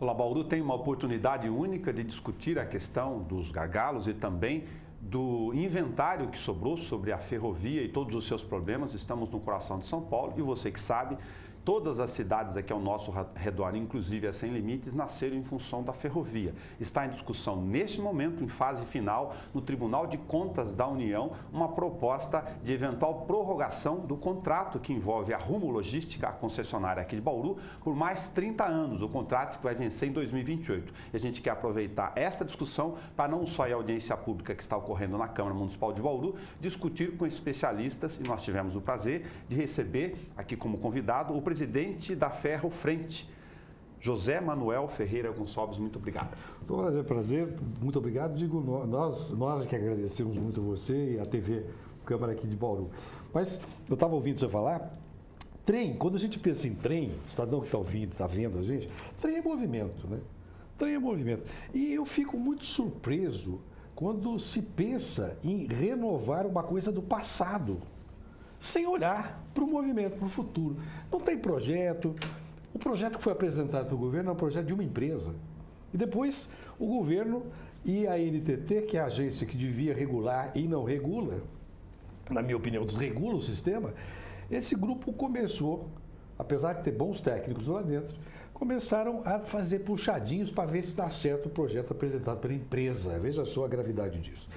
Olá, Bauru tem uma oportunidade única de discutir a questão dos gargalos e também do inventário que sobrou sobre a ferrovia e todos os seus problemas. Estamos no coração de São Paulo e você que sabe, todas as cidades aqui ao nosso redor, inclusive a Sem Limites, nasceram em função da ferrovia. Está em discussão neste momento, em fase final, no Tribunal de Contas da União, uma proposta de eventual prorrogação do contrato que envolve a Rumo Logística, a concessionária aqui de Bauru, por mais 30 anos, o contrato que vai vencer em 2028. E a gente quer aproveitar esta discussão para não só a audiência pública que está ocorrendo na Câmara Municipal de Bauru, discutir com especialistas, e nós tivemos o prazer de receber aqui como convidado o presidente da Ferro Frente, José Manuel Ferreira Gonçalves. Muito obrigado. Prazer, muito obrigado. Digo, nós que agradecemos muito você e a TV Câmara aqui de Bauru. Mas eu estava ouvindo você falar, trem, quando a gente pensa em trem, o cidadão que está ouvindo, está vendo a gente, trem é movimento, né? Trem é movimento. E eu fico muito surpreso quando se pensa em renovar uma coisa do passado, sem olhar para o movimento, para o futuro. Não tem projeto. O projeto que foi apresentado pelo governo é um projeto de uma empresa. E depois o governo e a NTT, que é a agência que devia regular e não regula, na minha opinião, desregula o sistema, esse grupo começou, apesar de ter bons técnicos lá dentro, começaram a fazer puxadinhos para ver se dá certo o projeto apresentado pela empresa. Veja só a gravidade disso.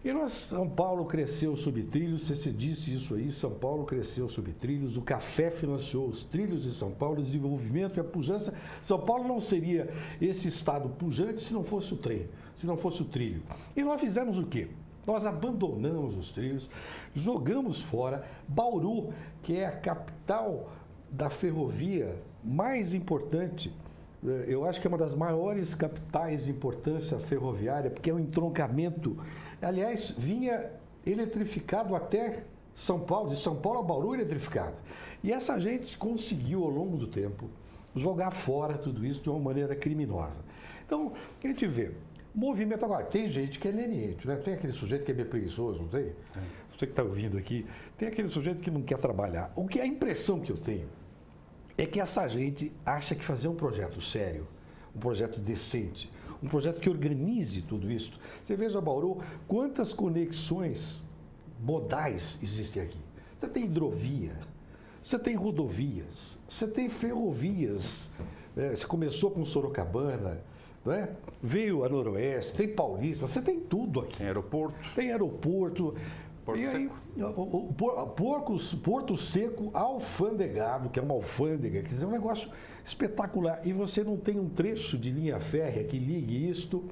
E São Paulo cresceu subtrilhos, você disse isso aí, São Paulo cresceu subtrilhos, o café financiou os trilhos de São Paulo, o desenvolvimento e a pujança. São Paulo não seria esse estado pujante se não fosse o trem, se não fosse o trilho. E nós fizemos o quê? Nós abandonamos os trilhos, jogamos fora Bauru, que é a capital da ferrovia mais importante. Eu acho que é uma das maiores capitais de importância ferroviária, porque é um entroncamento. Aliás, vinha eletrificado até São Paulo, de São Paulo a Bauru eletrificado. E essa gente conseguiu, ao longo do tempo, jogar fora tudo isso de uma maneira criminosa. Então, a gente vê, movimento agora, tem gente que é leniente, né? Tem aquele sujeito que é meio preguiçoso, não tem? Você que está ouvindo aqui, tem aquele sujeito que não quer trabalhar. O que a impressão que eu tenho é que essa gente acha que fazer um projeto sério, um projeto decente, um projeto que organize tudo isso. Você veja, Bauru, quantas conexões modais existem aqui. Você tem hidrovia, você tem rodovias, você tem ferrovias. Você começou com Sorocabana, não é? Veio a Noroeste, tem Paulista, você tem tudo aqui. Tem aeroporto. Tem aeroporto. Porto e aí, Porto Seco alfandegado, que é uma alfândega, quer dizer, um negócio espetacular. E você não tem um trecho de linha férrea que ligue isto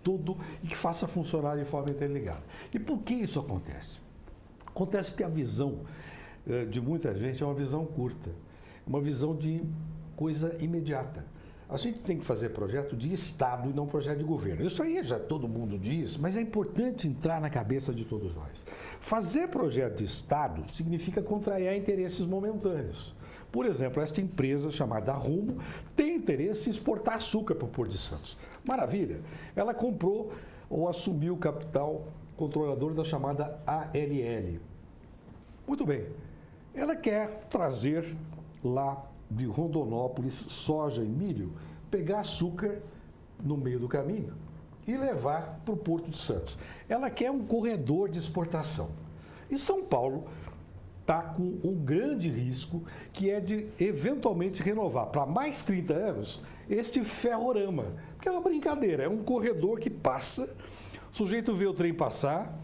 tudo e que faça funcionar de forma interligada. E por que isso acontece? Acontece porque a visão de muita gente é uma visão curta, uma visão de coisa imediata. A gente tem que fazer projeto de Estado e não projeto de governo. Isso aí já todo mundo diz, mas é importante entrar na cabeça de todos nós. Fazer projeto de Estado significa contrariar interesses momentâneos. Por exemplo, esta empresa chamada Rumo tem interesse em exportar açúcar para o Porto de Santos. Maravilha! Ela comprou ou assumiu o capital controlador da chamada ALL. Muito bem. Ela quer trazer lá de Rondonópolis, soja e milho, pegar açúcar no meio do caminho e levar para o Porto de Santos. Ela quer um corredor de exportação. E São Paulo está com um grande risco, que é de eventualmente renovar para mais 30 anos este ferrorama, que é uma brincadeira, é um corredor que passa, o sujeito vê o trem passar,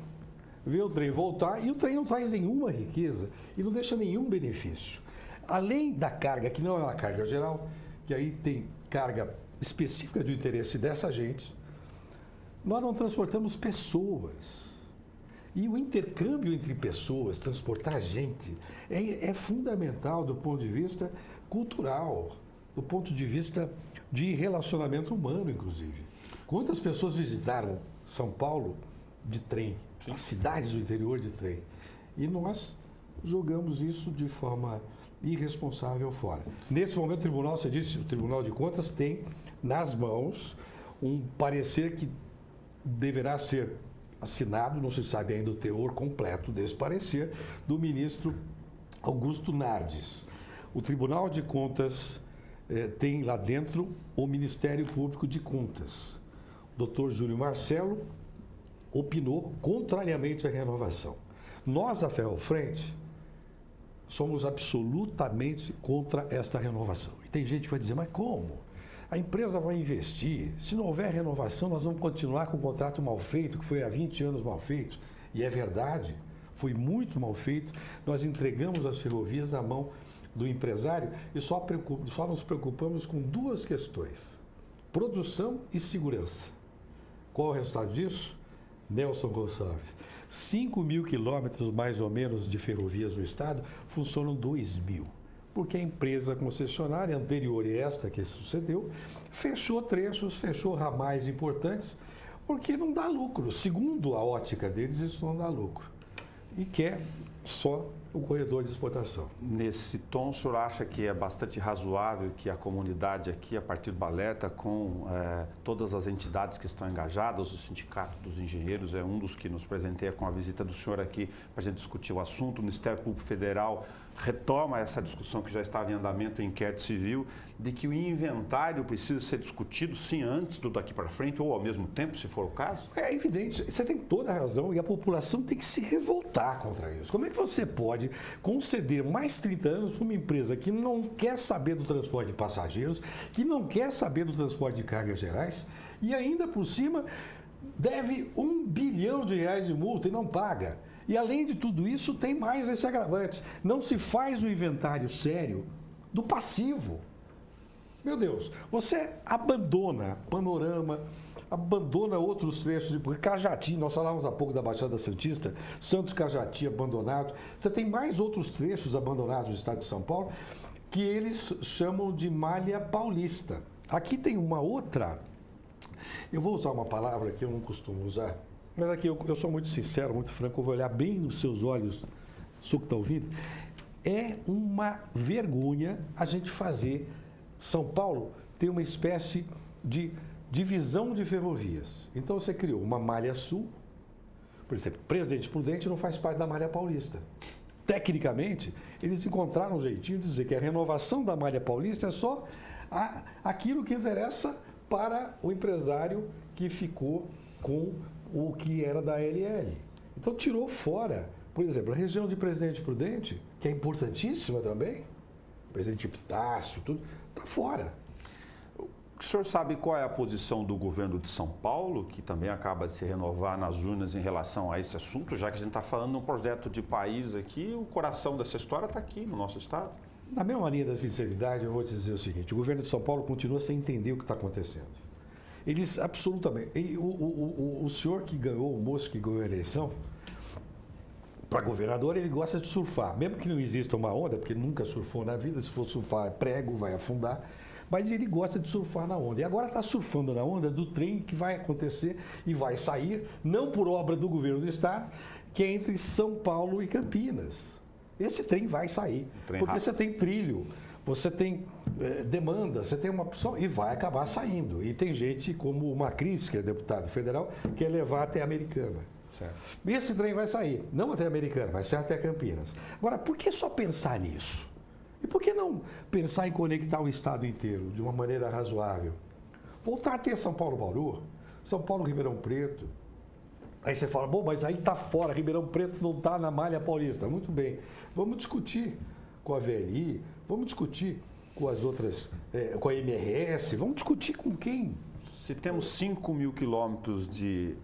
vê o trem voltar e o trem não traz nenhuma riqueza e não deixa nenhum benefício. Além da carga, que não é uma carga geral, que aí tem carga específica do interesse dessa gente, nós não transportamos pessoas. E o intercâmbio entre pessoas, transportar gente, é fundamental do ponto de vista cultural, do ponto de vista de relacionamento humano, inclusive. Quantas pessoas visitaram São Paulo de trem, as cidades do interior de trem? E nós jogamos isso de forma irresponsável fora. Nesse momento, o tribunal, você disse, o Tribunal de Contas tem nas mãos um parecer que deverá ser assinado, não se sabe ainda o teor completo desse parecer, do ministro Augusto Nardes. O Tribunal de Contas tem lá dentro o Ministério Público de Contas. O Dr. Júlio Marcelo opinou contrariamente à renovação. Nós, a Ferrofrente, somos absolutamente contra esta renovação. E tem gente que vai dizer, mas como? A empresa vai investir, se não houver renovação, nós vamos continuar com o contrato mal feito, que foi há 20 anos mal feito. E é verdade, foi muito mal feito. Nós entregamos as ferrovias na mão do empresário e só nos preocupamos com duas questões: produção e segurança. Qual é o resultado disso? Nelson Gonçalves. 5.000 quilômetros, mais ou menos, de ferrovias no estado, funcionam 2.000. Porque a empresa concessionária anterior a esta que sucedeu, fechou trechos, fechou ramais importantes, porque não dá lucro. Segundo a ótica deles, isso não dá lucro. E quer só o corredor de exportação. Nesse tom, o senhor acha que é bastante razoável que a comunidade aqui, a partir do Alerta, com todas as entidades que estão engajadas, o Sindicato dos Engenheiros é um dos que nos presenteia com a visita do senhor aqui para a gente discutir o assunto, o Ministério Público Federal retoma essa discussão que já estava em andamento, o inquérito civil, de que o inventário precisa ser discutido, sim, antes do daqui para frente ou ao mesmo tempo, se for o caso? É evidente, você tem toda a razão e a população tem que se revoltar contra isso. Como é que você pode conceder mais 30 anos para uma empresa que não quer saber do transporte de passageiros, que não quer saber do transporte de cargas gerais e ainda por cima deve R$1 bilhão de multa e não paga? E além de tudo isso, tem mais esse agravante. Não se faz um inventário sério do passivo. Meu Deus, você abandona Panorama, abandona outros trechos, de Cajati, nós falávamos há pouco da Baixada Santista, Santos Cajati abandonado. Você tem mais outros trechos abandonados no estado de São Paulo que eles chamam de malha paulista. Aqui tem uma outra, eu vou usar uma palavra que eu não costumo usar, mas aqui eu sou muito sincero, muito franco, eu vou olhar bem nos seus olhos, o senhor que está ouvindo. É uma vergonha a gente fazer São Paulo ter uma espécie de divisão de ferrovias. Então você criou uma malha sul, por exemplo, Presidente Prudente não faz parte da malha paulista. Tecnicamente, eles encontraram um jeitinho de dizer que a renovação da malha paulista é só aquilo que interessa para o empresário que ficou com o que era da LL. Então tirou fora, por exemplo, a região de Presidente Prudente, que é importantíssima também, Presidente Epitácio, tudo, está fora. O senhor sabe qual é a posição do governo de São Paulo, que também acaba de se renovar nas urnas em relação a esse assunto, já que a gente está falando de um projeto de país aqui, o coração dessa história está aqui no nosso estado? Na mesma linha da sinceridade, eu vou te dizer o seguinte: o governo de São Paulo continua sem entender o que está acontecendo. Eles absolutamente... O senhor que ganhou, o moço que ganhou a eleição, para governador, ele gosta de surfar. Mesmo que não exista uma onda, porque nunca surfou na vida, se for surfar é prego, vai afundar. Mas ele gosta de surfar na onda. E agora está surfando na onda do trem que vai acontecer e vai sair, não por obra do governo do estado, que é entre São Paulo e Campinas. Esse trem vai sair, porque rápido. Você tem trilho, você tem demanda, você tem uma opção e vai acabar saindo. E tem gente como o Macris, que é deputado federal, que quer levar até a Americana. Certo. Esse trem vai sair, não até a Americana, vai ser até Campinas. Agora, por que só pensar nisso? E por que não pensar em conectar o estado inteiro de uma maneira razoável? Voltar a ter São Paulo-Bauru, São Paulo-Ribeirão Preto. Aí você fala, bom, mas aí está fora, Ribeirão Preto não está na malha paulista. Muito bem, vamos discutir com a VLI, vamos discutir com as outras, com a MRS, vamos discutir com quem? Se temos 5.000 quilômetros de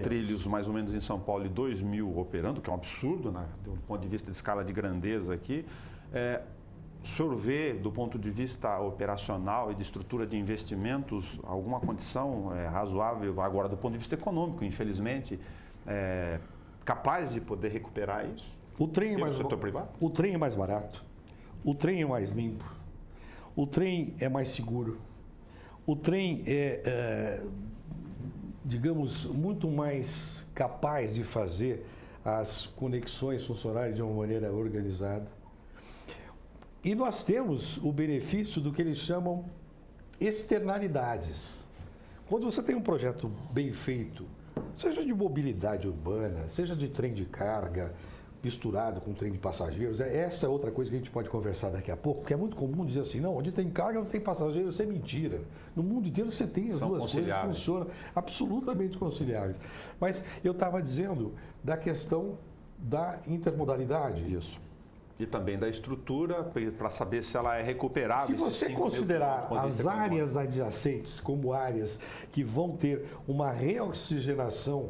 trilhos, mais ou menos, em São Paulo e 2.000 operando, que é um absurdo, né, do ponto de vista de escala de grandeza aqui, o senhor vê, do ponto de vista operacional e de estrutura de investimentos, alguma condição razoável, agora do ponto de vista econômico, infelizmente, capaz de poder recuperar isso? O trem é setor privado? O trem é mais barato, o trem é mais limpo, o trem é mais seguro, o trem digamos, muito mais capaz de fazer as conexões funcionarem de uma maneira organizada. E nós temos o benefício do que eles chamam externalidades. Quando você tem um projeto bem feito, seja de mobilidade urbana, seja de trem de carga, misturado com trem de passageiros. Essa é outra coisa que a gente pode conversar daqui a pouco, porque é muito comum dizer assim, não, onde tem carga não tem passageiro, isso é mentira. No mundo inteiro você tem as duas coisas que funcionam absolutamente conciliáveis. Mas eu estava dizendo da questão da intermodalidade. Isso. E também da estrutura, para saber se ela é recuperável. Se você considerar as áreas adjacentes como áreas que vão ter uma reoxigenação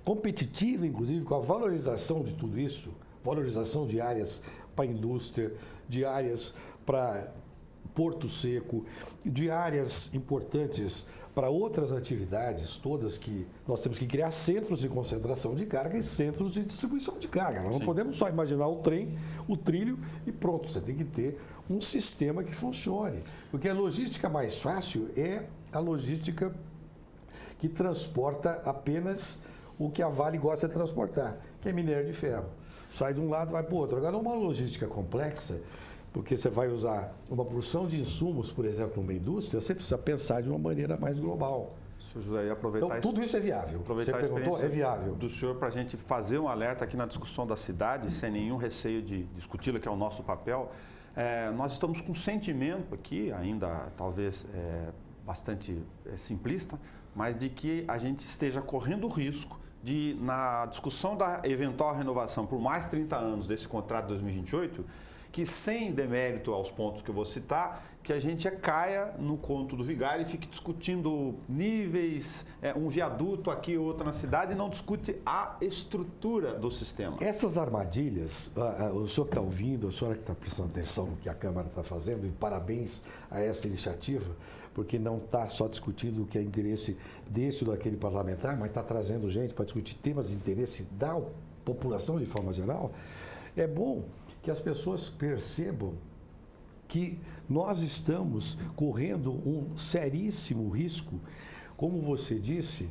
competitiva, inclusive, com a valorização de tudo isso, valorização de áreas para indústria, de áreas para Porto Seco, de áreas importantes para outras atividades, todas que nós temos que criar centros de concentração de carga e centros de distribuição de carga. Nós não podemos só imaginar o trem, o trilho e pronto. Você tem que ter um sistema que funcione. Porque a logística mais fácil é a logística que transporta apenas o que a Vale gosta de transportar, que é minério de ferro. Sai de um lado, vai para o outro. Agora, uma logística complexa, porque você vai usar uma porção de insumos, por exemplo, numa indústria, você precisa pensar de uma maneira mais global. José, aproveitar então, tudo isso é viável. Aproveitar você perguntou, é viável. Do senhor para a gente fazer um alerta aqui na discussão da cidade, sem nenhum receio de discuti-la, que é o nosso papel. Nós estamos com um sentimento aqui, ainda talvez bastante simplista, mas de que a gente esteja correndo o risco de, na discussão da eventual renovação por mais 30 anos desse contrato de 2028, que sem demérito aos pontos que eu vou citar, que a gente caia no conto do vigário e fique discutindo níveis, um viaduto aqui, outro na cidade, e não discute a estrutura do sistema. Essas armadilhas, o senhor que está ouvindo, a senhora que está prestando atenção no que a Câmara está fazendo, e parabéns a essa iniciativa, porque não está só discutindo o que é interesse desse ou daquele parlamentar, mas está trazendo gente para discutir temas de interesse da população de forma geral. É bom que as pessoas percebam que nós estamos correndo um seríssimo risco, como você disse,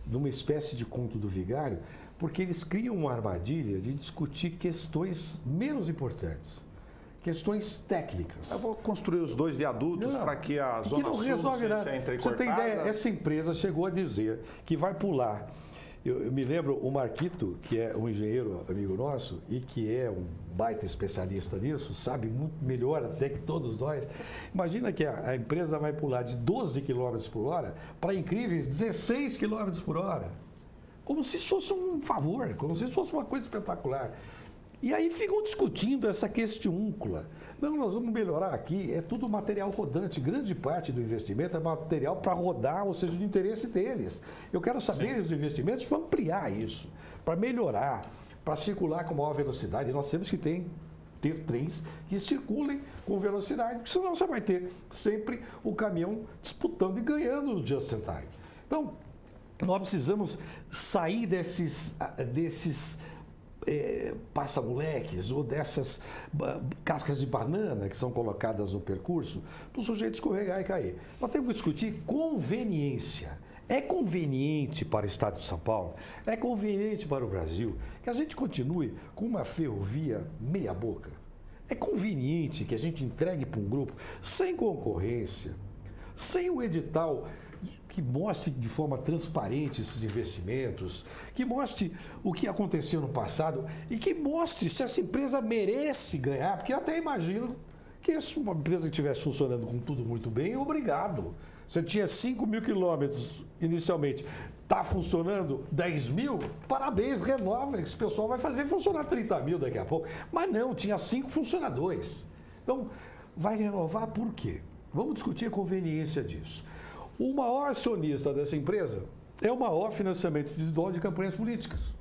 numa espécie de conto do vigário, porque eles criam uma armadilha de discutir questões menos importantes, questões técnicas. Eu vou construir os 2 viadutos para que a Zona Sul não seja entrecortada. Você tem ideia, essa empresa chegou a dizer que vai pular. Eu me lembro o Marquito, que é um engenheiro amigo nosso e que é um baita especialista nisso, sabe muito melhor até que todos nós. Imagina que a empresa vai pular de 12 km por hora para incríveis 16 km por hora. Como se isso fosse um favor, como se isso fosse uma coisa espetacular. E aí ficam discutindo essa questiúncula. Não, nós vamos melhorar aqui, é tudo material rodante. Grande parte do investimento é material para rodar, ou seja, de interesse deles. Eu quero saber os investimentos para ampliar isso, para melhorar, para circular com maior velocidade. Nós temos que ter trens que circulem com velocidade, porque senão você vai ter sempre o caminhão disputando e ganhando no just in time. Então, nós precisamos sair desses passa-moleques ou dessas cascas de banana que são colocadas no percurso para o sujeito escorregar e cair. Nós temos que discutir conveniência. É conveniente para o Estado de São Paulo, é conveniente para o Brasil que a gente continue com uma ferrovia meia boca. É conveniente que a gente entregue para um grupo sem concorrência, sem o edital que mostre de forma transparente esses investimentos, que mostre o que aconteceu no passado e que mostre se essa empresa merece ganhar, porque eu até imagino que se uma empresa que estivesse funcionando com tudo muito bem, obrigado. Você tinha 5.000 quilômetros inicialmente, está funcionando 10.000, parabéns, renova, esse pessoal vai fazer funcionar 30.000 daqui a pouco. Mas não, tinha 5 funcionadores. Então, vai renovar por quê? Vamos discutir a conveniência disso. O maior acionista dessa empresa é o maior financiamento de dono de campanhas políticas.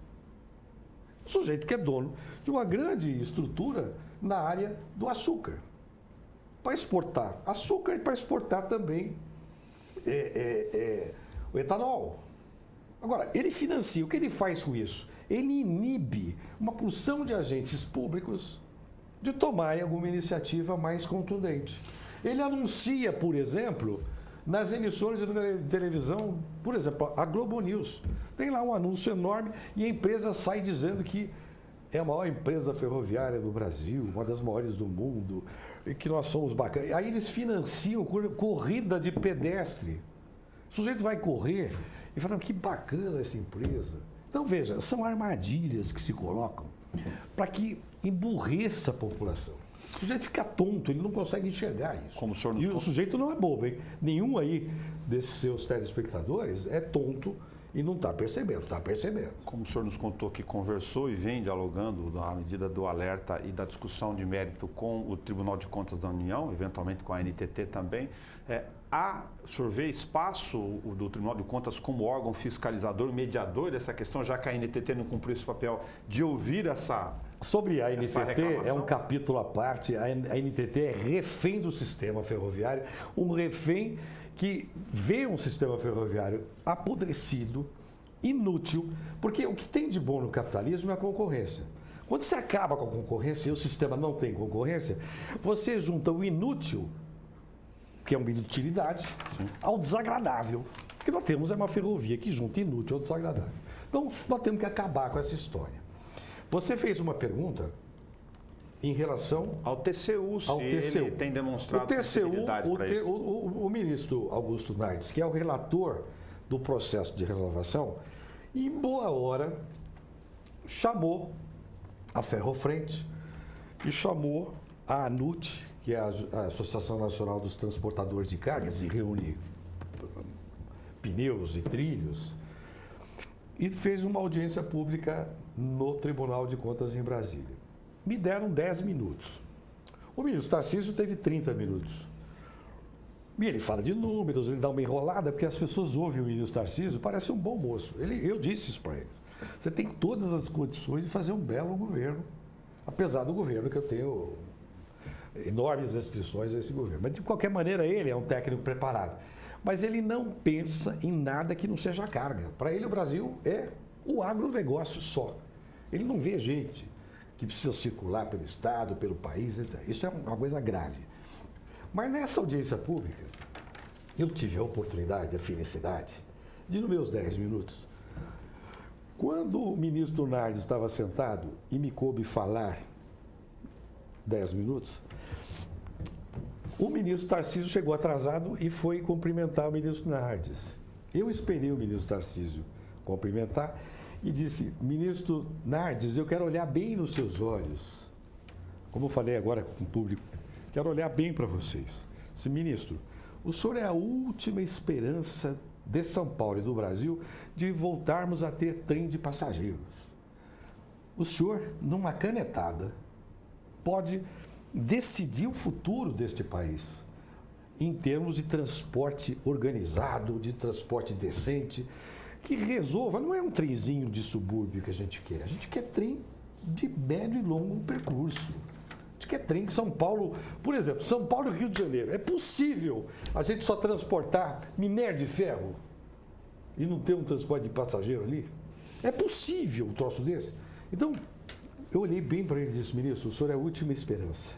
O sujeito que é dono de uma grande estrutura na área do açúcar. Para exportar açúcar e para exportar também o etanol. Agora, ele financia, o que ele faz com isso? Ele inibe uma porção de agentes públicos de tomarem alguma iniciativa mais contundente. Ele anuncia, por exemplo, nas emissoras de televisão, por exemplo, a Globo News. Tem lá um anúncio enorme e a empresa sai dizendo que é a maior empresa ferroviária do Brasil, uma das maiores do mundo, e que nós somos bacanas. Aí eles financiam corrida de pedestre. O sujeito vai correr e fala, que bacana essa empresa. Então, veja, são armadilhas que se colocam para que emburreça a população. O sujeito fica tonto, ele não consegue enxergar isso. Como o senhor nos E o sujeito não é bobo, hein? Nenhum aí desses seus telespectadores é tonto e não está percebendo, está percebendo. Como o senhor nos contou que conversou e vem dialogando à medida do alerta e da discussão de mérito com o Tribunal de Contas da União, eventualmente com a NTT também, o senhor vê espaço do Tribunal de Contas como órgão fiscalizador, mediador dessa questão, já que a NTT não cumpriu esse papel de ouvir essa Sobre a NTT, reclamação? é um capítulo à parte, a NTT é refém do sistema ferroviário, um refém que vê um sistema ferroviário apodrecido, inútil, porque o que tem de bom no capitalismo é a concorrência. Quando você acaba com a concorrência e o sistema não tem concorrência, você junta o inútil, que é uma inutilidade, ao desagradável. O que nós temos é uma ferrovia que junta inútil ao desagradável. Então, nós temos que acabar com essa história. Você fez uma pergunta em relação ao TCU, se ele tem demonstrado sensibilidade para isso. O ministro Augusto Nardes, que é o relator do processo de renovação, em boa hora chamou a Ferrofrente e chamou a ANUT, que é a Associação Nacional dos Transportadores de Cargas, e reúne pneus e trilhos, e fez uma audiência pública no Tribunal de Contas em Brasília. Me deram 10 minutos. O ministro Tarcísio teve 30 minutos. E ele fala de números, ele dá uma enrolada, porque as pessoas ouvem o ministro Tarcísio, parece um bom moço. Eu disse isso para ele. Você tem todas as condições de fazer um belo governo, apesar do governo que eu tenho enormes restrições a esse governo. Mas, de qualquer maneira, ele é um técnico preparado. Mas ele não pensa em nada que não seja carga. Para ele, o Brasil é o agronegócio só. Ele não vê gente que precisa circular pelo Estado, pelo país, etc. Isso é uma coisa grave. Mas nessa audiência pública, eu tive a oportunidade, a felicidade, de, nos meus 10 minutos, quando o ministro Nardes estava sentado e me coube falar 10 minutos, o ministro Tarcísio chegou atrasado e foi cumprimentar o ministro Nardes. Eu esperei o ministro Tarcísio cumprimentar e disse: ministro Nardes, eu quero olhar bem nos seus olhos. Como eu falei agora com o público, quero olhar bem para vocês. Disse: ministro, o senhor é a última esperança de São Paulo e do Brasil de voltarmos a ter trem de passageiros. O senhor, numa canetada, pode decidir o futuro deste país em termos de transporte organizado, de transporte decente, que resolva. Não é um trenzinho de subúrbio que a gente quer trem de médio e longo percurso. A gente quer trem de São Paulo, por exemplo, São Paulo e Rio de Janeiro. É possível a gente só transportar minério de ferro e não ter um transporte de passageiro ali? É possível um troço desse? Então, eu olhei bem para ele e disse: ministro, o senhor é a última esperança.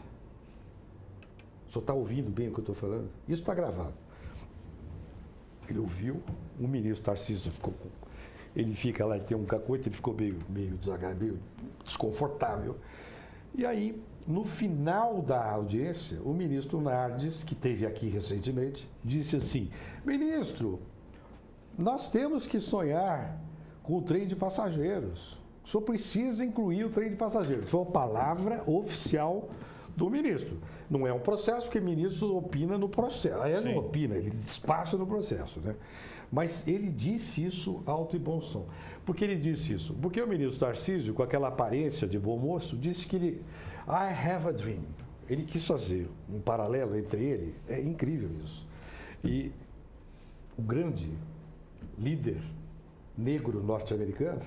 O senhor está ouvindo bem o que eu estou falando? Isso está gravado. Ele ouviu, o ministro Tarcísio ficou com... Ele fica lá e tem um cacoete, ele ficou meio desconfortável. E aí, no final da audiência, o ministro Nardes, que esteve aqui recentemente, disse assim: ministro, nós temos que sonhar com o trem de passageiros. O senhor precisa incluir o trem de passageiros. Foi a palavra oficial do ministro. Não é um processo, porque o ministro opina no processo. Aí ele não opina, ele despacha no processo, né? Mas ele disse isso alto e bom som. Por que ele disse isso? Porque o ministro Tarcísio, com aquela aparência de bom moço, disse que ele... I have a dream. Ele quis fazer um paralelo entre ele. É incrível isso. E o grande líder negro norte-americano,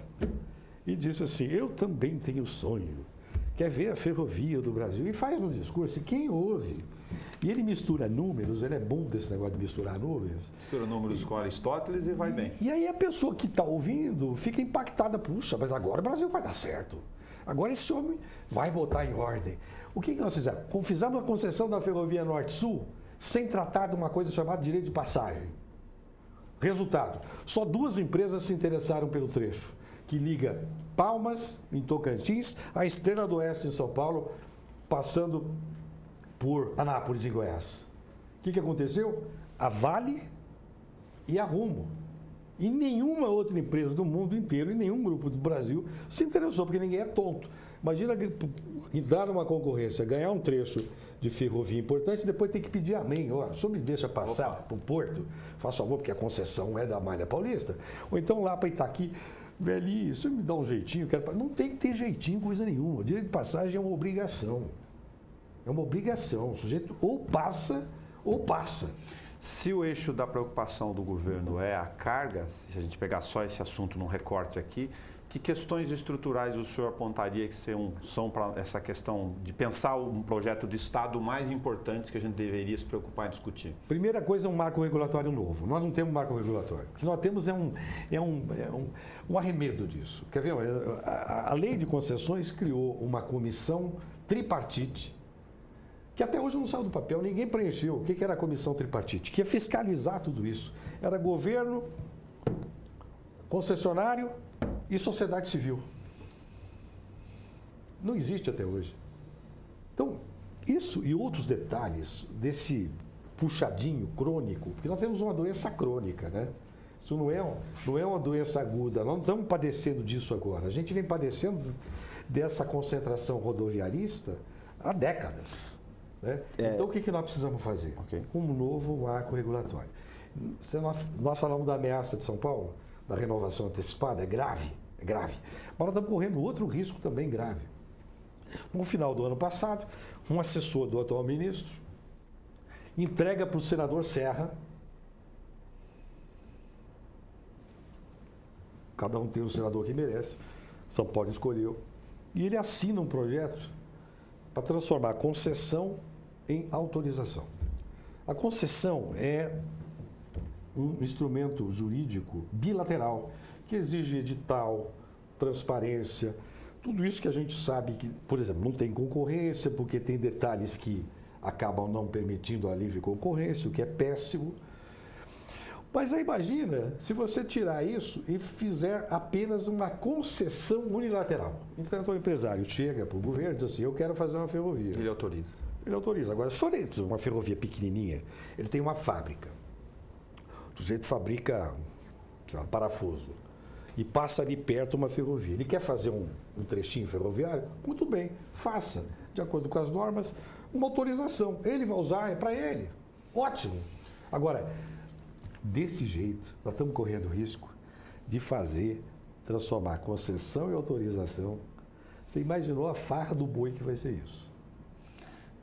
e disse assim: eu também tenho sonho. Quer ver a ferrovia do Brasil? E faz um discurso, e quem ouve? E ele mistura números, ele é bom desse negócio de misturar números. Mistura números com Aristóteles e vai bem. E aí a pessoa que está ouvindo fica impactada. Puxa, mas agora o Brasil vai dar certo. Agora esse homem vai botar em ordem. O que nós fizemos? Fizemos a concessão da ferrovia Norte-Sul sem tratar de uma coisa chamada direito de passagem. Resultado, só 2 empresas se interessaram pelo trecho, que liga Palmas, em Tocantins, a Estrela do Oeste, em São Paulo, passando por Anápolis, em Goiás. O que aconteceu? A Vale e a Rumo. E nenhuma outra empresa do mundo inteiro, e nenhum grupo do Brasil se interessou, porque ninguém é tonto. Imagina entrar numa concorrência, ganhar um trecho de ferrovia importante, depois ter que pedir amém. Ó, só me deixa passar para o Porto, faz favor, porque a concessão é da Malha Paulista. Ou então lá para Itaqui, velhinho, você me dá um jeitinho, não tem que ter jeitinho, coisa nenhuma. O direito de passagem é uma obrigação. É uma obrigação. O sujeito ou passa ou passa. Se o eixo da preocupação do governo é a carga, se a gente pegar só esse assunto num recorte aqui, que questões estruturais o senhor apontaria que são para essa questão de pensar um projeto de Estado mais importante que a gente deveria se preocupar em discutir? Primeira coisa é um marco regulatório novo. Nós não temos marco regulatório. O que nós temos é um arremedo disso. Quer ver? A lei de concessões criou uma comissão tripartite que até hoje não saiu do papel, ninguém preencheu. O que era a comissão tripartite? Que ia fiscalizar tudo isso. Era governo, concessionário e sociedade civil. Não existe até hoje. Então, isso e outros detalhes desse puxadinho crônico, porque nós temos uma doença crônica, né? Isso não é uma doença aguda, nós não estamos padecendo disso agora. A gente vem padecendo dessa concentração rodoviarista há décadas. Né? Então, o que nós precisamos fazer? Um novo marco regulatório. Nós falamos da ameaça de São Paulo, da renovação antecipada, é grave. Mas nós estamos correndo outro risco também grave. No final do ano passado, um assessor do atual ministro entrega para o senador Serra, cada um tem o senador que merece, São Paulo escolheu, e ele assina um projeto para transformar a concessão em autorização. A concessão é um instrumento jurídico bilateral que exige edital, transparência, tudo isso que a gente sabe que, por exemplo, não tem concorrência, porque tem detalhes que acabam não permitindo a livre concorrência, o que é péssimo. Mas aí imagina se você tirar isso e fizer apenas uma concessão unilateral. Então o empresário chega para o governo e diz assim, eu quero fazer uma ferrovia. Ele autoriza. Ele autoriza. Agora, se for uma ferrovia pequenininha, ele tem uma fábrica. O sujeito fabrica, sei lá, parafuso e passa ali perto uma ferrovia. Ele quer fazer um trechinho ferroviário? Muito bem, faça. De acordo com as normas, uma autorização. Ele vai usar, é para ele. Ótimo. Agora, desse jeito, nós estamos correndo risco de transformar concessão e autorização. Você imaginou a farra do boi que vai ser isso?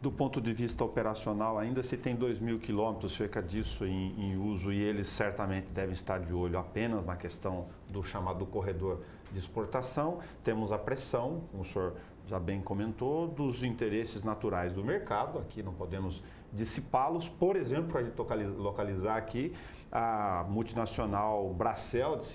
Do ponto de vista operacional, ainda se tem 2.000 quilômetros cerca disso em uso e eles certamente devem estar de olho apenas na questão do chamado corredor de exportação. Temos a pressão, como o senhor já bem comentou, dos interesses naturais do mercado. Aqui não podemos dissipá-los. Por exemplo, para a gente localizar aqui, a multinacional Bracell de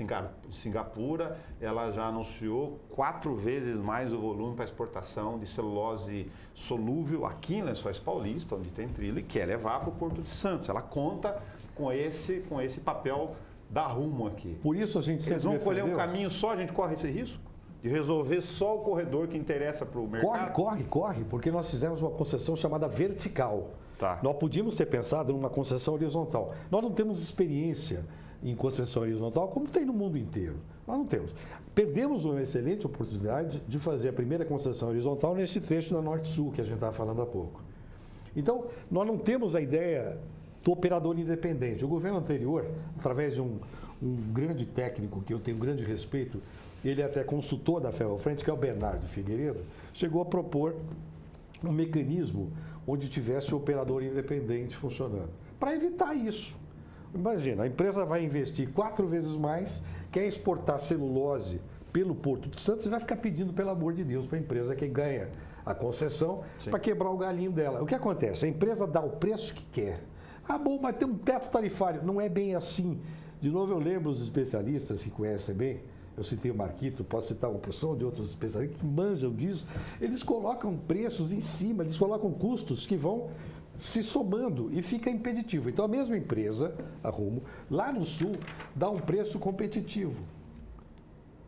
Singapura, ela já anunciou 4 vezes mais o volume para exportação de celulose solúvel aqui em Lençóis Paulista, onde tem trilha, e quer levar para o Porto de Santos. Ela conta com esse papel da Rumo aqui. Por isso a gente sempre Eles vão colher um caminho só, a gente corre esse risco? De resolver só o corredor que interessa para o mercado? Corre, porque nós fizemos uma concessão chamada vertical. Tá. Nós podíamos ter pensado numa concessão horizontal. Nós não temos experiência em concessão horizontal como tem no mundo inteiro. Nós não temos. Perdemos uma excelente oportunidade de fazer a primeira concessão horizontal nesse trecho da Norte-Sul que a gente estava falando há pouco. Então, nós não temos a ideia do operador independente. O governo anterior, através de um grande técnico que eu tenho grande respeito, ele é até consultor da Ferrofrente, que é o Bernardo Figueiredo, chegou a propor um mecanismo onde tivesse o operador independente funcionando, para evitar isso. Imagina, a empresa vai investir 4 vezes mais, quer exportar celulose pelo Porto de Santos e vai ficar pedindo, pelo amor de Deus, para a empresa que ganha a concessão para quebrar o galinho dela. O que acontece? A empresa dá o preço que quer. Ah, bom, mas tem um teto tarifário. Não é bem assim. De novo, eu lembro os especialistas que conhecem bem, eu citei o Marquito, posso citar uma porção de outros especialistas que manjam disso, eles colocam preços em cima, eles colocam custos que vão se somando e fica impeditivo. Então, a mesma empresa, a Rumo, lá no Sul, dá um preço competitivo.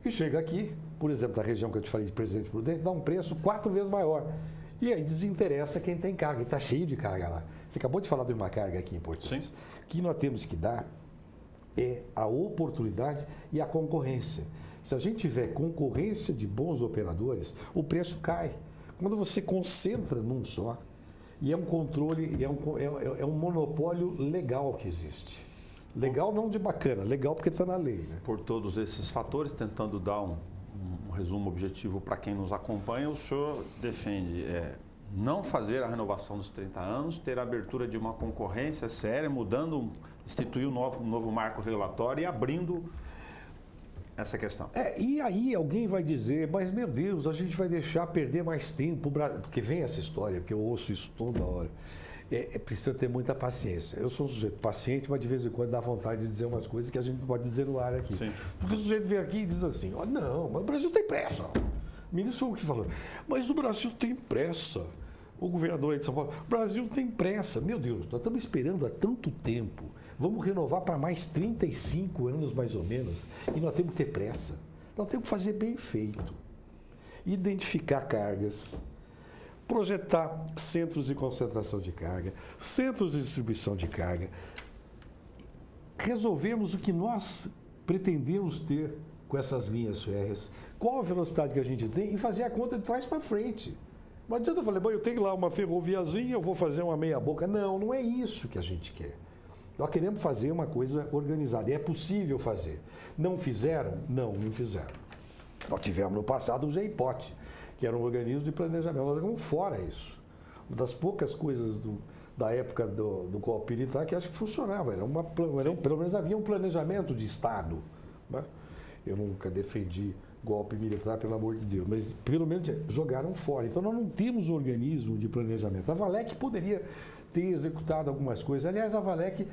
E chega aqui, por exemplo, na região que eu te falei de Presidente Prudente, dá um preço 4 vezes maior. E aí desinteressa quem tem carga, e está cheio de carga lá. Você acabou de falar de uma carga aqui em Porto Santos. O que nós temos que dar é a oportunidade e a concorrência. Se a gente tiver concorrência de bons operadores, o preço cai. Quando você concentra num só, e é um controle, é um monopólio legal que existe. Legal não de bacana, legal porque está na lei. Né? Por todos esses fatores, tentando dar um resumo objetivo para quem nos acompanha, o senhor defende não fazer a renovação dos 30 anos, ter a abertura de uma concorrência séria, instituir um novo marco regulatório e abrindo essa questão. E aí alguém vai dizer, mas meu Deus, a gente vai deixar perder mais tempo, porque vem essa história, porque eu ouço isso toda hora. Precisa ter muita paciência. Eu sou um sujeito paciente, mas de vez em quando dá vontade de dizer umas coisas que a gente não pode dizer no ar aqui. Sim. Porque o sujeito vem aqui e diz assim, não, mas o Brasil tem pressa. O ministro foi o que falou, mas o Brasil tem pressa. O governador aí de São Paulo, o Brasil tem pressa. Meu Deus, nós estamos esperando há tanto tempo. Vamos renovar para mais 35 anos, mais ou menos, e nós temos que ter pressa. Nós temos que fazer bem feito. Identificar cargas, projetar centros de concentração de carga, centros de distribuição de carga, resolvermos o que nós pretendemos ter com essas linhas férreas, qual a velocidade que a gente tem e fazer a conta de trás para frente. Não adianta eu falar, eu tenho lá uma ferroviazinha, eu vou fazer uma meia boca. Não, não é isso que a gente quer. Nós queremos fazer uma coisa organizada e é possível fazer. Não fizeram? Não fizeram. Nós tivemos no passado o GEIPOT, que era um organismo de planejamento. Nós jogamos fora isso. Uma das poucas coisas da época do golpe militar que acho que funcionava. Pelo menos havia um planejamento de Estado. Né? Eu nunca defendi golpe militar, pelo amor de Deus, mas pelo menos jogaram fora. Então nós não temos um organismo de planejamento. A Valec poderia ter executado algumas coisas. Aliás, a Valec,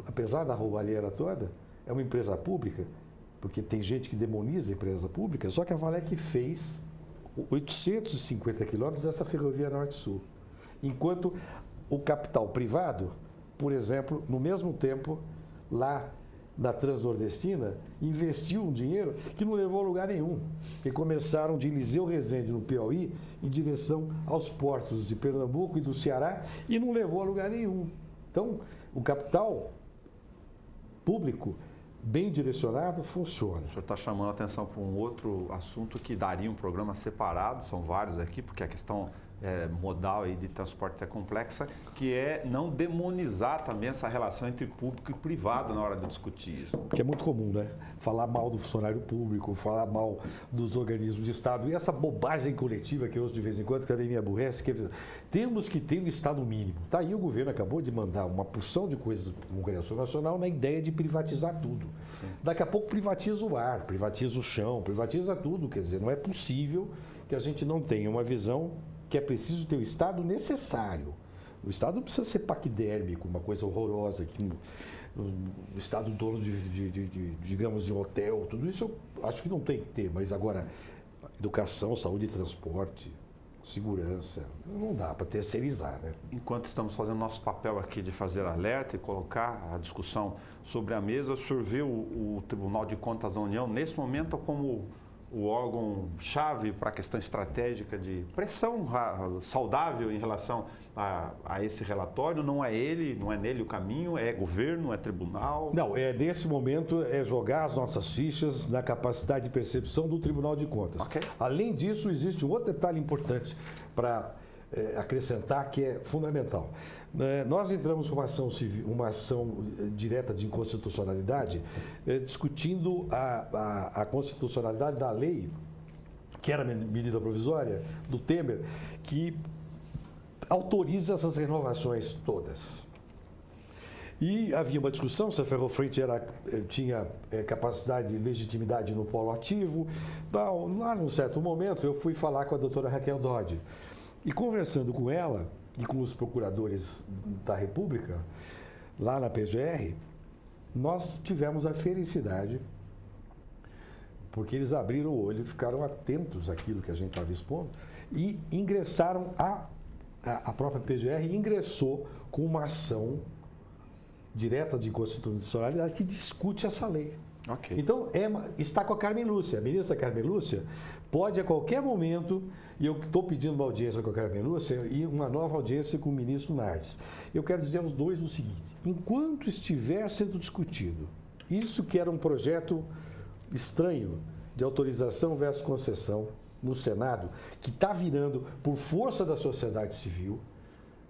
apesar da roubalheira toda, é uma empresa pública, porque tem gente que demoniza a empresa pública, só que a Valec fez 850 quilômetros dessa ferrovia Norte-Sul. Enquanto o capital privado, por exemplo, no mesmo tempo, lá na Transnordestina, investiu um dinheiro que não levou a lugar nenhum. Que começaram de Eliseu Rezende, no Piauí, em direção aos portos de Pernambuco e do Ceará, e não levou a lugar nenhum. Então, o capital público bem direcionado funciona. O senhor está chamando a atenção para um outro assunto que daria um programa separado, são vários aqui, porque a questão modal e de transporte é complexa, que é não demonizar também essa relação entre público e privado na hora de discutir isso. Que é muito comum, né? Falar mal do funcionário público, falar mal dos organismos de Estado. E essa bobagem coletiva que eu ouço de vez em quando, que também me aborrece, que temos que ter um Estado mínimo. Tá aí, o governo acabou de mandar uma porção de coisas para o Congresso Nacional na ideia de privatizar tudo. Sim. Daqui a pouco privatiza o ar, privatiza o chão, privatiza tudo. Quer dizer, não é possível que a gente não tenha uma visão que é preciso ter o Estado necessário. O Estado não precisa ser paquidérmico, uma coisa horrorosa, que o Estado dono digamos, de um hotel, tudo isso eu acho que não tem que ter, mas agora, educação, saúde e transporte, segurança, não dá para terceirizar, né? Enquanto estamos fazendo nosso papel aqui de fazer alerta e colocar a discussão sobre a mesa, o senhor vê o Tribunal de Contas da União, nesse momento, como o órgão-chave para a questão estratégica de pressão saudável em relação a esse relatório? Não é nele o caminho? É governo? É tribunal? Não, nesse momento é jogar as nossas fichas na capacidade de percepção do Tribunal de Contas. Okay. Além disso, existe um outro detalhe importante para acrescentar que é fundamental. Nós entramos com uma ação direta de inconstitucionalidade, discutindo a constitucionalidade da lei, que era medida provisória, do Temer, que autoriza essas renovações todas. E havia uma discussão se a Ferrofrente tinha capacidade e legitimidade no polo ativo. Lá, num certo momento, eu fui falar com a doutora Raquel Dodge. E conversando com ela e com os procuradores da República, lá na PGR, nós tivemos a felicidade, porque eles abriram o olho e ficaram atentos àquilo que a gente estava expondo, e ingressaram, a própria PGR ingressou com uma ação direta de inconstitucionalidade que discute essa lei. Okay. Então, está com a Carmen Lúcia. A ministra Carmen Lúcia pode, a qualquer momento, e eu estou pedindo uma audiência com a Carmen Lúcia e uma nova audiência com o ministro Nardes. Eu quero dizer aos dois o seguinte: enquanto estiver sendo discutido Isso que era um projeto estranho de autorização versus concessão no Senado, que está virando, por força da sociedade civil,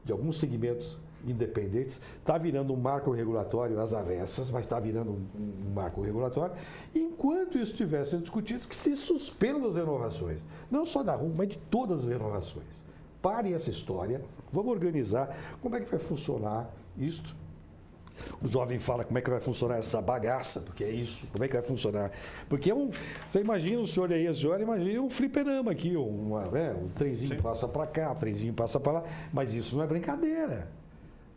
de alguns segmentos independentes, está virando um marco regulatório às avessas, mas está virando um marco regulatório. E enquanto isso estiver sendo discutido, que se suspendam as renovações, não só da Rumo, mas de todas as renovações. Parem essa história, vamos organizar como é que vai funcionar isto. O jovem fala como é que vai funcionar essa bagaça, porque é isso, como é que vai funcionar. Porque você imagina, o senhor aí, a senhora imagina um fliperama aqui, um trenzinho passa para cá, um trenzinho passa para lá, mas isso não é brincadeira.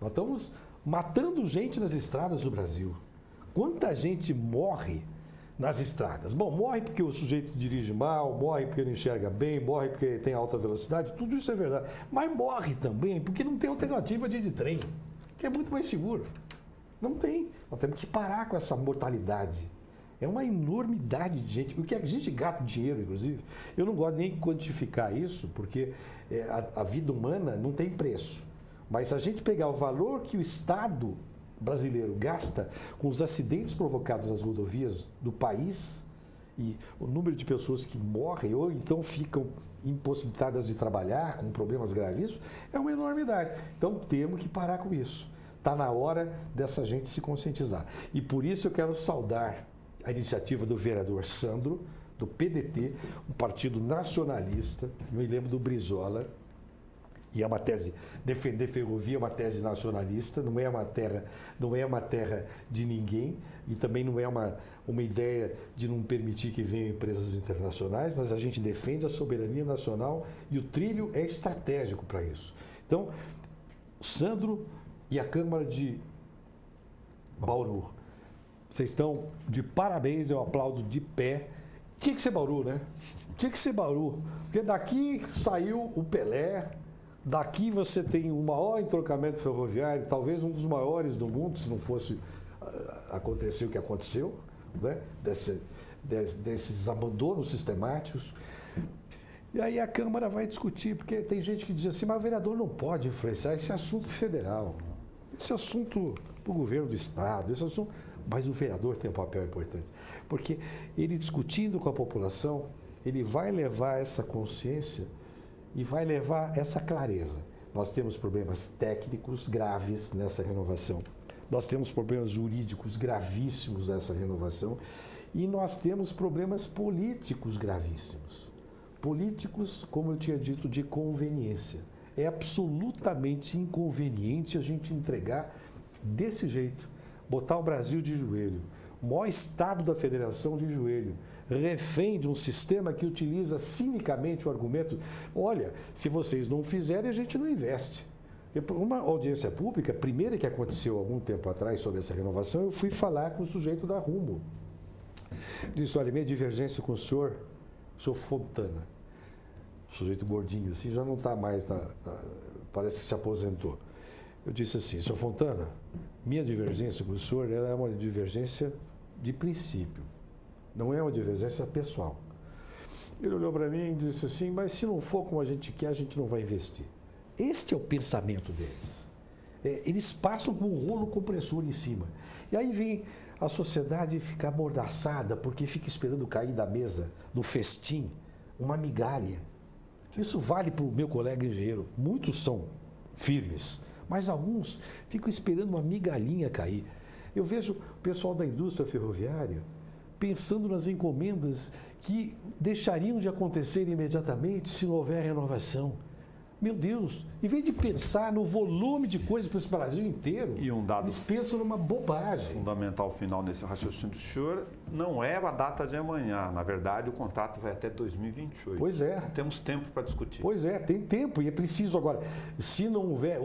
Nós estamos matando gente nas estradas do Brasil. Quanta gente morre nas estradas? Bom, morre porque o sujeito dirige mal, morre porque não enxerga bem, morre porque tem alta velocidade, tudo isso é verdade. Mas morre também porque não tem alternativa de ir de trem, que é muito mais seguro. Não tem. Nós temos que parar com essa mortalidade. É uma enormidade de gente. O que a gente gasta dinheiro, inclusive, eu não gosto nem de quantificar isso, porque a vida humana não tem preço. Mas se a gente pegar o valor que o Estado brasileiro gasta com os acidentes provocados nas rodovias do país e o número de pessoas que morrem ou então ficam impossibilitadas de trabalhar com problemas gravíssimos, é uma enormidade. Então temos que parar com isso. Está na hora dessa gente se conscientizar. E por isso eu quero saudar a iniciativa do vereador Sandro, do PDT, um partido nacionalista, me lembro do Brizola, e é uma tese, defender ferrovia é uma tese nacionalista, não é uma terra de ninguém, e também não é uma ideia de não permitir que venham empresas internacionais, mas a gente defende a soberania nacional e o trilho é estratégico para isso. Então, Sandro e a Câmara de Bauru, vocês estão de parabéns, eu aplaudo de pé. Tinha que ser Bauru, né? Tinha que ser Bauru, porque daqui saiu o Pelé, daqui você tem o maior entrocamento ferroviário, talvez um dos maiores do mundo, se não fosse acontecer o que aconteceu, né? Desses abandonos sistemáticos. E aí a Câmara vai discutir, porque tem gente que diz assim, mas o vereador não pode influenciar, esse assunto federal, esse assunto para o governo do Estado, esse assunto... Mas o vereador tem um papel importante, porque ele discutindo com a população, ele vai levar essa consciência e vai levar essa clareza. Nós temos problemas técnicos graves nessa renovação, nós temos problemas jurídicos gravíssimos nessa renovação e nós temos problemas políticos gravíssimos. Políticos, como eu tinha dito, de conveniência. É absolutamente inconveniente a gente entregar desse jeito, botar o Brasil de joelho, o maior estado da federação de joelho, refém de um sistema que utiliza cinicamente o argumento, olha, se vocês não fizerem, a gente não investe. Uma audiência pública, a primeira que aconteceu algum tempo atrás sobre essa renovação, eu fui falar com o sujeito da Rumo. Disse, olha, minha divergência com o senhor Fontana, sujeito gordinho assim, já não está mais, parece que se aposentou. Eu disse assim, senhor Fontana, minha divergência com o senhor ela é uma divergência de princípio, não é uma divergência pessoal. Ele olhou para mim e disse assim, mas se não for como a gente quer, a gente não vai investir. Este é o pensamento deles. Eles passam com um rolo compressor em cima. E aí vem a sociedade ficar amordaçada porque fica esperando cair da mesa, do festim, uma migalha. Isso vale para o meu colega engenheiro. Muitos são firmes, mas alguns ficam esperando uma migalhinha cair. Eu vejo o pessoal da indústria ferroviária pensando nas encomendas que deixariam de acontecer imediatamente se não houver renovação. Meu Deus, em vez de pensar no volume de coisas para esse Brasil inteiro, e um dado eles pensam numa bobagem. Fundamental final nesse raciocínio do senhor não é a data de amanhã. Na verdade, o contrato vai até 2028. Pois é. Temos tempo para discutir. Pois é, tem tempo e é preciso agora. Se não houver...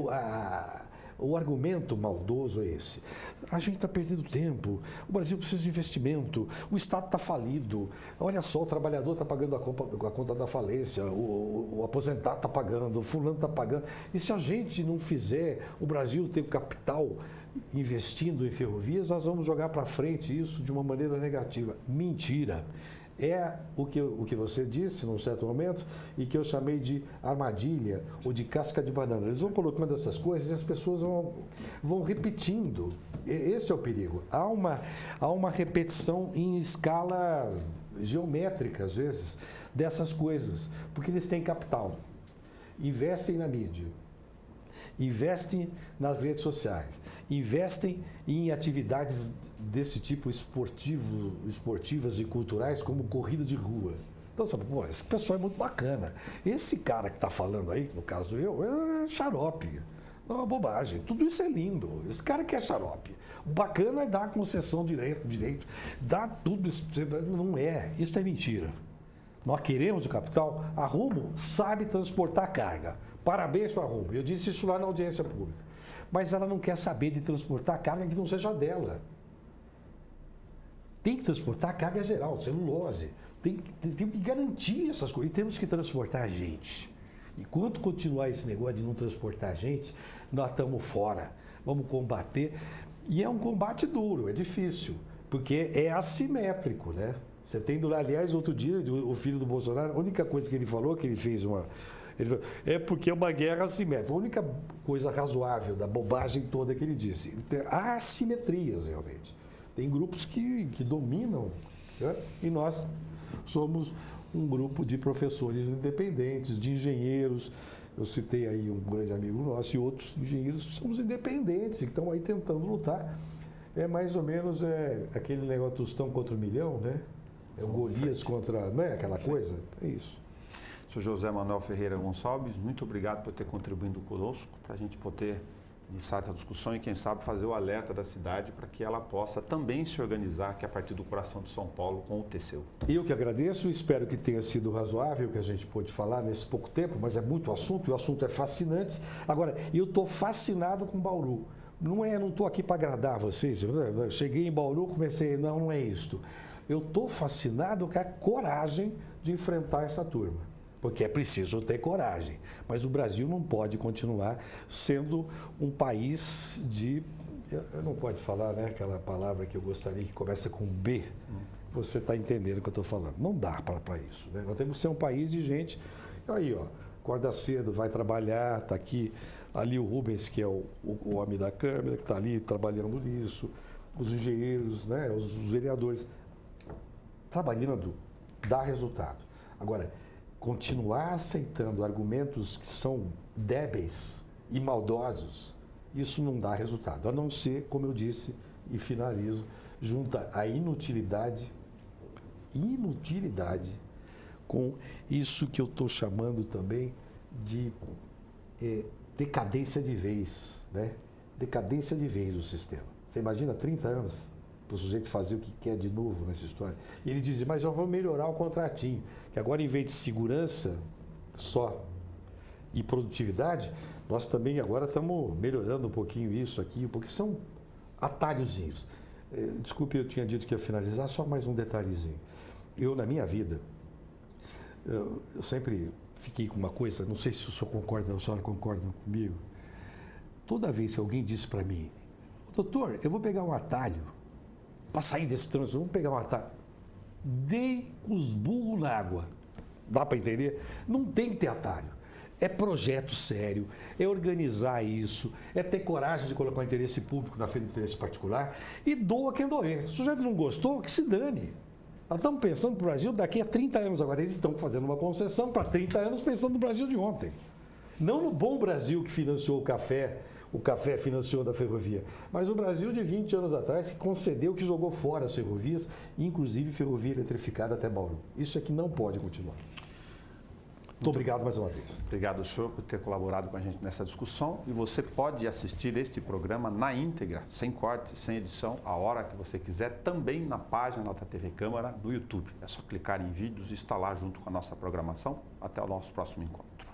O argumento maldoso é esse. A gente está perdendo tempo, o Brasil precisa de investimento, o Estado está falido, olha só, o trabalhador está pagando a conta da falência, o aposentado está pagando, o fulano está pagando. E se a gente não fizer o Brasil ter o capital investindo em ferrovias, nós vamos jogar para frente isso de uma maneira negativa. Mentira! é o que você disse num certo momento e que eu chamei de armadilha ou de casca de banana. Eles vão colocando essas coisas e as pessoas vão repetindo. Esse é o perigo. Há uma repetição em escala geométrica, às vezes, dessas coisas, porque eles têm capital. Investem na mídia, investem nas redes sociais, investem em atividades desse tipo esportivas e culturais, como corrida de rua. Então, sabe, pô, esse pessoal é muito bacana. Esse cara que está falando aí, no caso é xarope. É uma bobagem. Tudo isso é lindo. Esse cara que é xarope. O bacana é dar concessão direito, dar tudo isso. Não é. Isso é mentira. Nós queremos o capital. A Rumo sabe transportar carga. Parabéns para a Rumo. Eu disse isso lá na audiência pública. Mas ela não quer saber de transportar carga que não seja dela. Tem que transportar carga geral, celulose. Tem que garantir essas coisas. E temos que transportar gente. Enquanto continuar esse negócio de não transportar gente, nós estamos fora. Vamos combater. E é um combate duro, é difícil, porque é assimétrico, né? Você tem, aliás, outro dia, o filho do Bolsonaro, a única coisa que ele falou, que ele fez ele falou, é porque é uma guerra assimétrica. A única coisa razoável da bobagem toda que ele disse. Há assimetrias, realmente. Tem grupos que dominam, né? E nós somos um grupo de professores independentes, de engenheiros. Eu citei aí um grande amigo nosso e outros engenheiros que somos independentes, que estão aí tentando lutar. É mais ou menos aquele negócio Tostão contra o milhão, né? É o Golias contra, não é aquela coisa? É isso. Sr. José Manuel Ferreira Gonçalves, muito obrigado por ter contribuído conosco, para a gente poder iniciar essa discussão e, quem sabe, fazer o alerta da cidade para que ela possa também se organizar aqui a partir do coração de São Paulo com o TCU. Eu que agradeço, espero que tenha sido razoável o que a gente pôde falar nesse pouco tempo, mas é muito assunto e o assunto é fascinante. Agora, eu estou fascinado com Bauru. Não estou aqui para agradar vocês. Eu cheguei em Bauru, não é isto. Eu estou fascinado com a coragem de enfrentar essa turma. Porque é preciso ter coragem. Mas o Brasil não pode continuar sendo um país de... Eu não pode falar, né, aquela palavra que eu gostaria que começa com B. Você está entendendo o que eu estou falando. Não dá para isso. Né? Nós temos que ser um país de gente... Aí, ó, acorda cedo, vai trabalhar, está aqui. Ali o Rubens, que é o homem da câmera, que está ali trabalhando nisso. Os engenheiros, né, os vereadores. Trabalhando dá resultado. Agora... continuar aceitando argumentos que são débeis e maldosos, isso não dá resultado. A não ser, como eu disse e finalizo, junta a inutilidade com isso que eu estou chamando também de decadência de vez, né? Decadência de vez do sistema. Você imagina 30 anos para o sujeito fazer o que quer de novo nessa história. E ele dizia, mas nós vamos melhorar o contratinho, que agora, em vez de segurança só e produtividade, nós também agora estamos melhorando um pouquinho isso aqui, porque são atalhozinhos. Desculpe, eu tinha dito que ia finalizar, só mais um detalhezinho. Eu, na minha vida, eu sempre fiquei com uma coisa, não sei se a senhora concorda comigo, toda vez que alguém disse para mim, doutor, eu vou pegar um atalho, para sair desse trânsito, vamos pegar um atalho. Dei os burros na água. Dá para entender? Não tem que ter atalho. É projeto sério, é organizar isso, é ter coragem de colocar o interesse público na frente do interesse particular e doa quem doer. Se o sujeito não gostou, que se dane. Nós estamos pensando para o Brasil daqui a 30 anos. Agora eles estão fazendo uma concessão para 30 anos pensando no Brasil de ontem. Não no bom Brasil que financiou o café financiou da ferrovia, mas o Brasil de 20 anos atrás que concedeu, que jogou fora as ferrovias, inclusive ferrovia eletrificada até Bauru. Isso é que não pode continuar. Muito obrigado mais uma vez. Obrigado, senhor, por ter colaborado com a gente nessa discussão. E você pode assistir este programa na íntegra, sem corte, sem edição, a hora que você quiser, também na página da TV Câmara no YouTube. É só clicar em vídeos e estar lá junto com a nossa programação. Até o nosso próximo encontro.